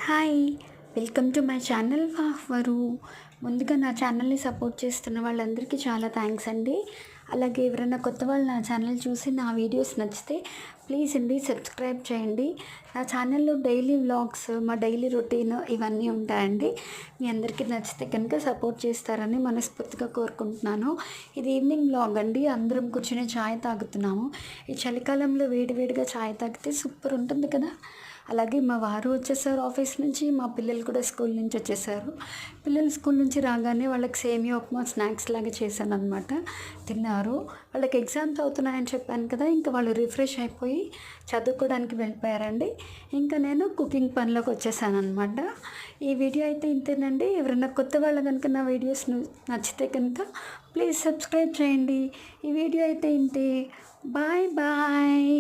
Hi! Welcome to my channel వాహ్వరు. ముందుగా నా ఛానల్‌ని సపోర్ట్ చేస్తున్న వాళ్ళందరికీ చాలా థ్యాంక్స్ అండి. అలాగే ఎవరైనా కొత్త వాళ్ళు నా ఛానల్ చూసి నా వీడియోస్ నచ్చితే ప్లీజ్ అండి సబ్స్క్రైబ్ చేయండి. నా ఛానల్‌లో డైలీ వ్లాగ్స్, మా డైలీ రొటీన్ ఇవన్నీ ఉంటాయండి. మీ అందరికీ నచ్చితే కనుక సపోర్ట్ చేస్తారని మనస్ఫూర్తిగా కోరుకుంటున్నాను. ఇది ఈవినింగ్ వ్లాగ్ అండి. అందరం కూర్చొని చాయ్ తాగుతున్నాము. ఈ చలికాలంలో వేడి వేడిగా చాయ్ తాగితే సూపర్ ఉంటుంది కదా! అలాగే మా వారు వచ్చేసారు ఆఫీస్ నుంచి, మా పిల్లలు కూడా స్కూల్ నుంచి వచ్చేసారు. పిల్లలు స్కూల్ నుంచి రాగానే వాళ్ళకి సేమియా ఉప్మా స్నాక్స్ లాగా చేశాననమాట. తిన్నారు. వాళ్ళకి ఎగ్జామ్స్ అవుతున్నాయని చెప్పాను కదా! ఇంకా వాళ్ళు రిఫ్రెష్ అయిపోయి చదువుకోవడానికి వెళ్ళిపోయారండి. ఇంకా నేను కుకింగ్ పనిలోకి వచ్చేసాననమాట. ఈ వీడియో అయితే ఇంతేనండి. ఎవరైనా కొత్త వాళ్ళు కనుక నా వీడియోస్ నచ్చితే కనుక ప్లీజ్ సబ్స్క్రైబ్ చేయండి. ఈ వీడియో అయితే ఇంతే. Bye bye.